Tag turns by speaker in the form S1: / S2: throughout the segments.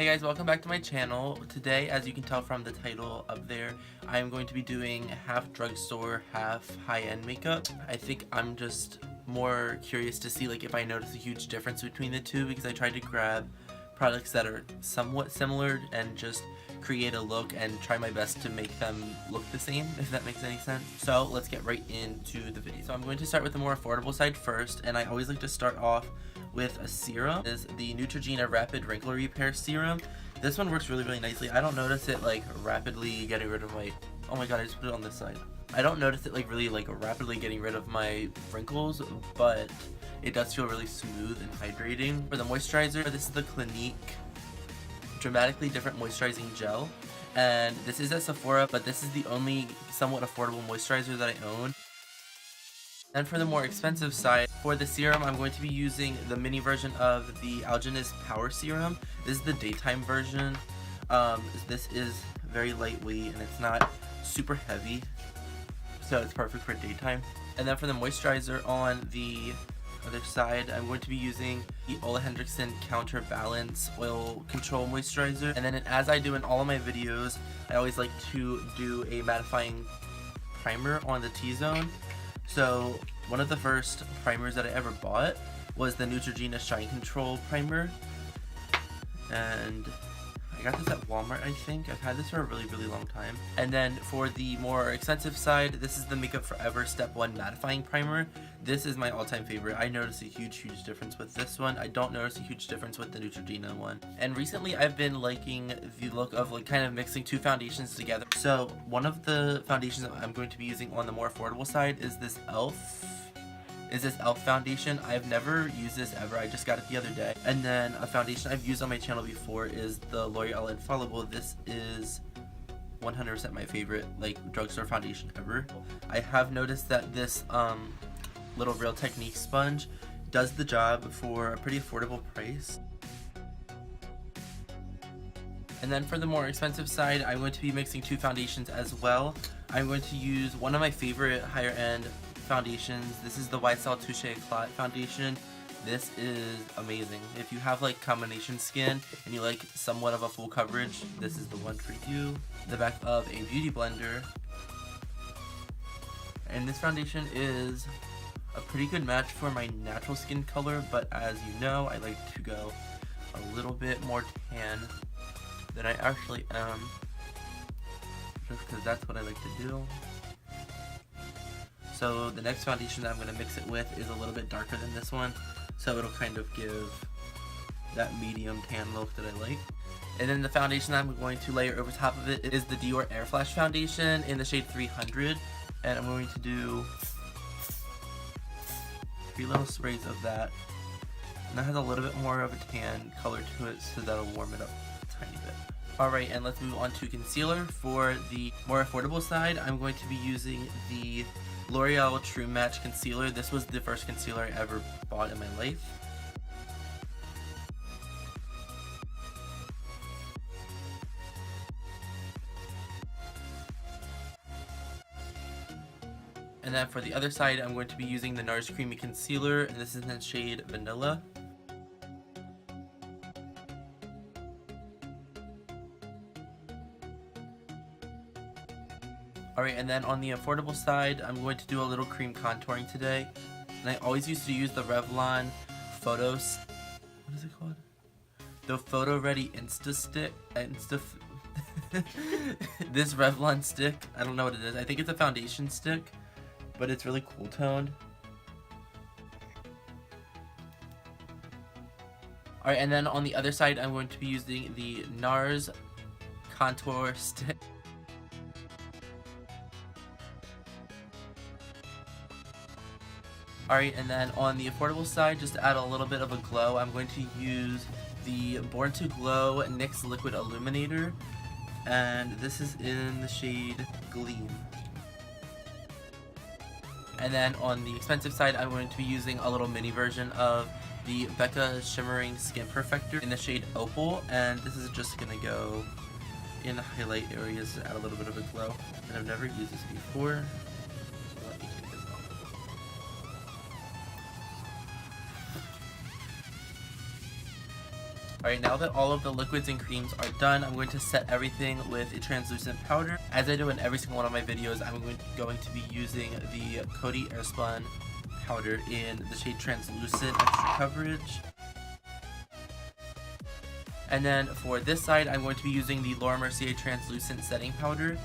S1: Hey guys, welcome back to my channel. Today, as you can tell from the title up there, I am going to be doing half drugstore, half high-end makeup. I think I'm just more curious to see if I notice a huge difference between the two, because I tried to grab products that are somewhat similar and just create a look and try my best to make them look the same, if that makes any sense. So let's get right into the video. So I'm going to start with the more affordable side first, and I always like to start off with a serum. This is the Neutrogena Rapid Wrinkle Repair Serum. This one works really nicely. I don't notice it rapidly getting rid of my, oh my god, I just put it on this side. I don't notice it really rapidly getting rid of my wrinkles, but it does feel really smooth and hydrating. For the moisturizer, this is the Clinique Dramatically Different Moisturizing Gel, and this is at Sephora, but this is the only somewhat affordable moisturizer that I own. And for the more expensive side, for the serum, I'm going to be using the mini version of the Algenist Power Serum. This is the daytime version. This is very lightweight and it's not super heavy, so it's perfect for daytime. And then for the moisturizer on the other side, I'm going to be using the Ole Henriksen Counterbalance Oil Control Moisturizer. And then as I do in all of my videos, I always like to do a mattifying primer on the T-zone. So one of the first primers that I ever bought was the Neutrogena Shine Control Primer, and I got this at Walmart, I think. I've had this for a really long time. And then for the more expensive side, this is the Makeup Forever Step 1 Mattifying Primer. This is my all-time favorite. I notice a huge difference with this one. I don't notice a huge difference with the Neutrogena one. And recently I've been liking the look of kind of mixing two foundations together. So one of the foundations that I'm going to be using on the more affordable side is this e.l.f. foundation. I've never used this ever. I just got it the other day. And then a foundation I've used on my channel before is the L'Oreal Infallible. This is 100% my favorite drugstore foundation ever. I have noticed that this little Real Technique sponge does the job for a pretty affordable price. And then for the more expensive side, I'm going to be mixing two foundations as well. I'm going to use one of my favorite higher end foundations. This is the YSL Touche Éclat foundation. This is amazing. If you have combination skin and you like somewhat of a full coverage, this is the one for you. The back of a beauty blender. And this foundation is a pretty good match for my natural skin color, but as you know, I like to go a little bit more tan than I actually am, just because that's what I like to do. So the next foundation that I'm going to mix it with is a little bit darker than this one, so it'll kind of give that medium tan look that I like. And then the foundation that I'm going to layer over top of it is the Dior Air Flash foundation in the shade 300, and I'm going to do 3 little sprays of that, and that has a little bit more of a tan color to it, so that'll warm it up a tiny bit. Alright, and let's move on to concealer. For the more affordable side, I'm going to be using the L'Oreal True Match Concealer. This was the first concealer I ever bought in my life. And then for the other side, I'm going to be using the NARS Creamy Concealer, and this is in the shade Vanilla. Alright, and then on the affordable side, I'm going to do a little cream contouring today. And I always used to use the Revlon what is it called? The Photo Ready Insta Stick. This Revlon stick, I don't know what it is. I think it's a foundation stick, but it's really cool toned. Alright, and then on the other side, I'm going to be using the NARS Contour Stick. Alright, and then on the affordable side, just to add a little bit of a glow, I'm going to use the Born to Glow NYX Liquid Illuminator, and this is in the shade Gleam. And then on the expensive side, I'm going to be using a little mini version of the Becca Shimmering Skin Perfector in the shade Opal, and this is just going to go in the highlight areas to add a little bit of a glow. And I've never used this before, so let me take this off. Alright, now that all of the liquids and creams are done, I'm going to set everything with a translucent powder. As I do in every single one of my videos, I'm going to be using the Coty Airspun powder in the shade Translucent Extra Coverage. And then for this side, I'm going to be using the Laura Mercier Translucent Setting Powder.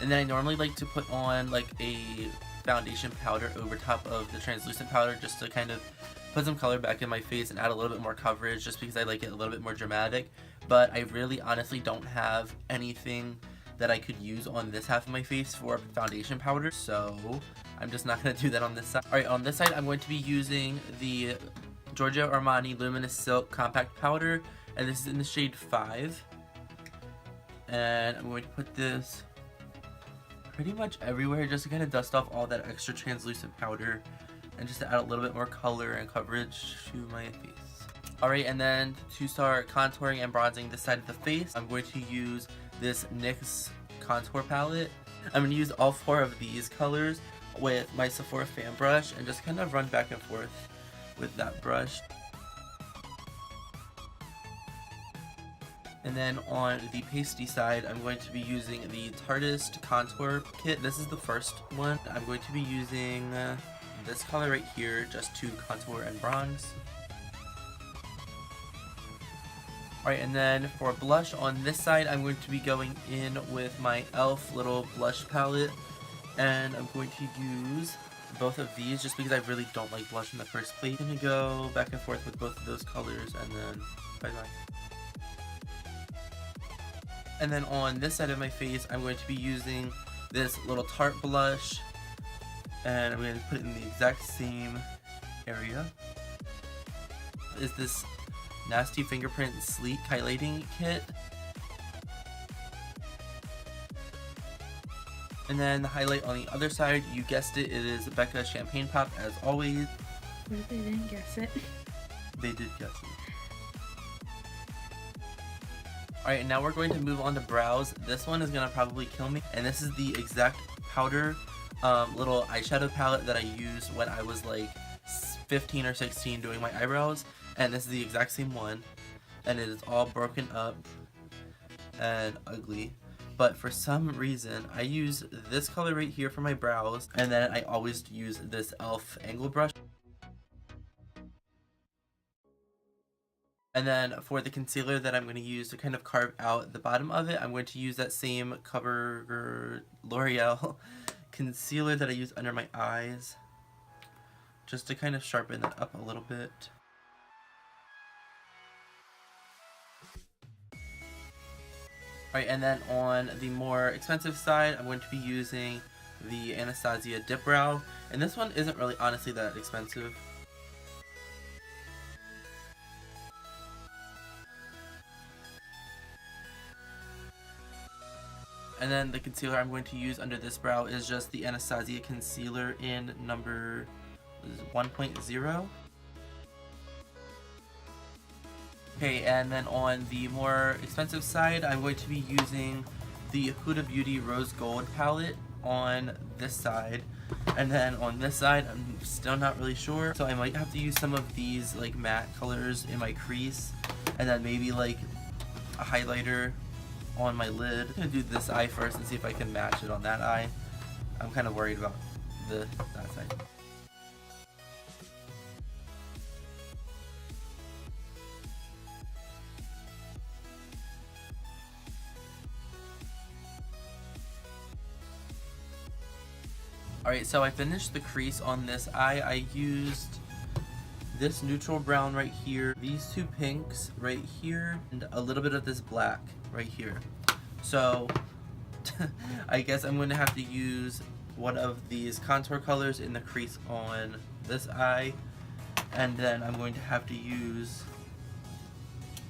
S1: And then I normally like to put on like a foundation powder over top of the translucent powder just to kind of put some color back in my face and add a little bit more coverage, just because I like it a little bit more dramatic. But I really honestly don't have anything that I could use on this half of my face for foundation powder, so I'm just not going to do that on this side. Alright, on this side I'm going to be using the Giorgio Armani Luminous Silk Compact Powder, and this is in the shade 5. And I'm going to put this pretty much everywhere just to kind of dust off all that extra translucent powder and just to add a little bit more color and coverage to my face. Alright, and then to start contouring and bronzing this side of the face, I'm going to use this NYX contour palette. I'm going to use all 4 of these colors with my Sephora fan brush and just kind of run back and forth with that brush. And then on the pasty side, I'm going to be using the Tartist Contour Kit. This is the first one. I'm going to be using this color right here just to contour and bronze. Alright, and then for blush on this side, I'm going to be going in with my e.l.f. little blush palette. And I'm going to use both of these just because I really don't like blush in the first place. I'm going to go back and forth with both of those colors and then bye-bye. And then on this side of my face, I'm going to be using this little Tarte blush, and I'm going to put it in the exact same area. Is this Nasty Fingerprint Sleek Highlighting Kit. And then the highlight on the other side, you guessed it, it is Becca Champagne Pop as always.
S2: What if they didn't guess it?
S1: They did guess it. Alright, now we're going to move on to brows. This one is going to probably kill me. And this is the exact powder little eyeshadow palette that I used when I was like 15 or 16 doing my eyebrows. And this is the exact same one. And it is all broken up and ugly. But for some reason, I use this color right here for my brows. And then I always use this e.l.f. angle brush. And then for the concealer that I'm going to use to kind of carve out the bottom of it, I'm going to use that same L'Oreal concealer that I use under my eyes, just to kind of sharpen that up a little bit. Alright, and then on the more expensive side, I'm going to be using the Anastasia Dip Brow. And this one isn't really honestly that expensive. And then the concealer I'm going to use under this brow is just the Anastasia concealer in number 1.0. Okay, and then on the more expensive side, I'm going to be using the Huda Beauty Rose Gold palette on this side. And then on this side, I'm still not really sure. So I might have to use some of these like matte colors in my crease. And then maybe like a highlighter on my lid. I'm gonna do this eye first and see if I can match it on that eye. I'm kind of worried about that side. Alright, so I finished the crease on this eye. I used this neutral brown right here, these 2 pinks right here, and a little bit of this black right here. So I guess I'm going to have to use one of these contour colors in the crease on this eye, and then I'm going to have to use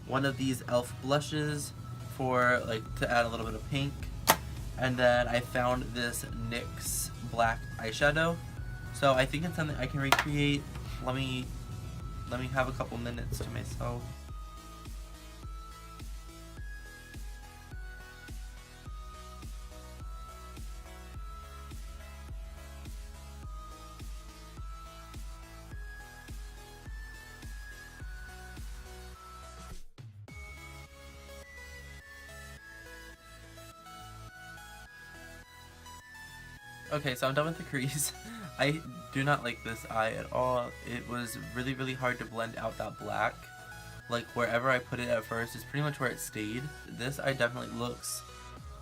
S1: one of these e.l.f. blushes for like to add a little bit of pink. And then I found this NYX black eyeshadow. So I think it's something I can recreate. Let me have a couple minutes to myself. Okay, so I'm done with the crease. I do not like this eye at all. It was really, really hard to blend out that black. Like, wherever I put it at first is pretty much where it stayed. This eye definitely looks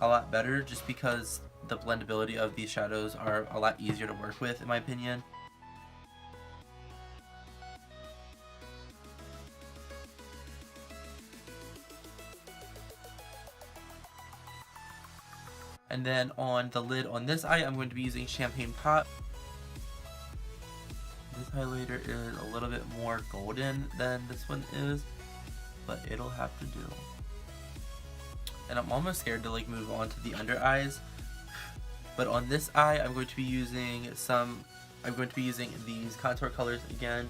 S1: a lot better just because the blendability of these shadows are a lot easier to work with, in my opinion. And then on the lid on this eye, I'm going to be using Champagne Pop. This highlighter is a little bit more golden than this one is, but it'll have to do. And I'm almost scared to like move on to the under eyes. But on this eye, I'm going to be using these contour colors again.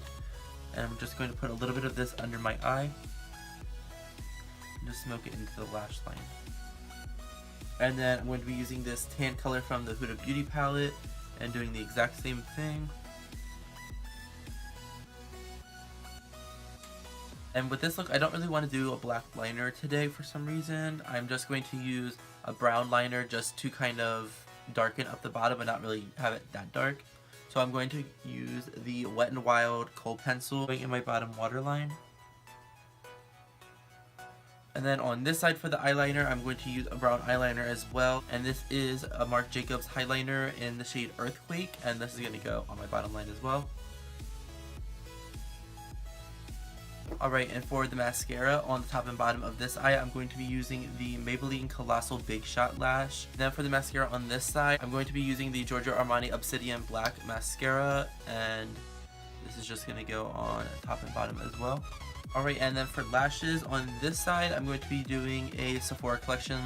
S1: And I'm just going to put a little bit of this under my eye. And just smoke it into the lash line. And then I'm going to be using this tan color from the Huda Beauty palette and doing the exact same thing. And with this look, I don't really want to do a black liner today for some reason. I'm just going to use a brown liner just to kind of darken up the bottom and not really have it that dark. So I'm going to use the Wet n Wild Kohl pencil in my bottom waterline. And then on this side for the eyeliner, I'm going to use a brown eyeliner as well. And this is a Marc Jacobs eyeliner in the shade Earthquake. And this is going to go on my bottom line as well. Alright, and for the mascara on the top and bottom of this eye, I'm going to be using the Maybelline Colossal Big Shot Lash. Then for the mascara on this side, I'm going to be using the Giorgio Armani Obsidian Black Mascara. And this is just going to go on top and bottom as well. Alright, and then for lashes on this side, I'm going to be doing a Sephora Collection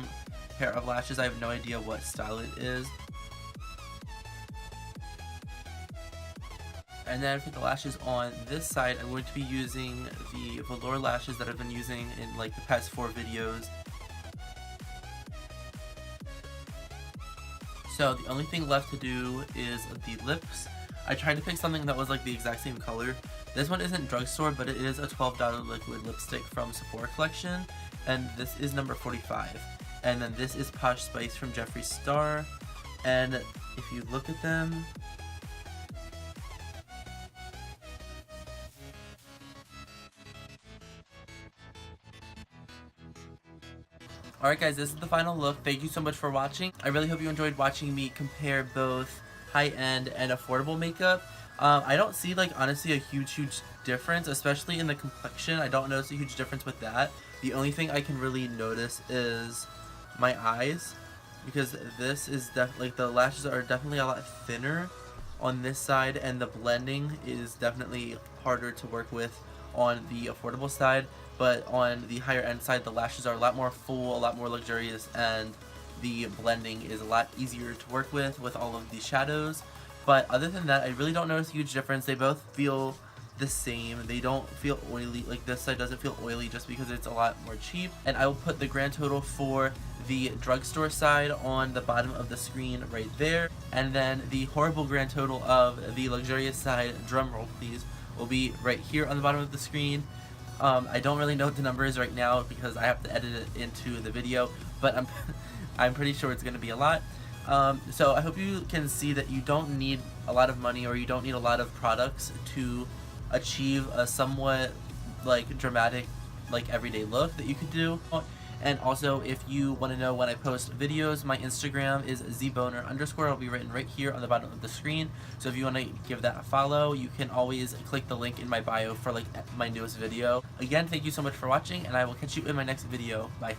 S1: pair of lashes. I have no idea what style it is. And then for the lashes on this side, I'm going to be using the velour lashes that I've been using in like the past 4 videos. So the only thing left to do is the lips. I tried to pick something that was like the exact same color. This one isn't Drugstore, but it is a $12 liquid lipstick from Sephora Collection, and this is number 45. And then this is Posh Spice from Jeffree Star, and if you look at them, alright guys, this is the final look. Thank you so much for watching. I really hope you enjoyed watching me compare both high-end and affordable makeup. I don't see like honestly a huge difference, especially in the complexion. I don't notice a huge difference with that. The only thing I can really notice is my eyes, because this is like the lashes are definitely a lot thinner on this side, and the blending is definitely harder to work with on the affordable side. But on the higher end side, the lashes are a lot more full, a lot more luxurious, and the blending is a lot easier to work with all of the shadows. But other than that, I really don't notice a huge difference. They both feel the same. They don't feel oily. Like this side doesn't feel oily just because it's a lot more cheap. And I will put the grand total for the Drugstore side on the bottom of the screen right there. And then the horrible grand total of the luxurious side, drumroll please, will be right here on the bottom of the screen. I don't really know what the number is right now because I have to edit it into the video, but I'm pretty sure it's going to be a lot. So I hope you can see that you don't need a lot of money or you don't need a lot of products to achieve a somewhat like dramatic like everyday look that you could do. And also, if you want to know when I post videos, my Instagram is zboner_. It'll be written right here on the bottom of the screen. So if you want to give that a follow, you can always click the link in my bio for like my newest video. Again, thank you so much for watching, and I will catch you in my next video. Bye.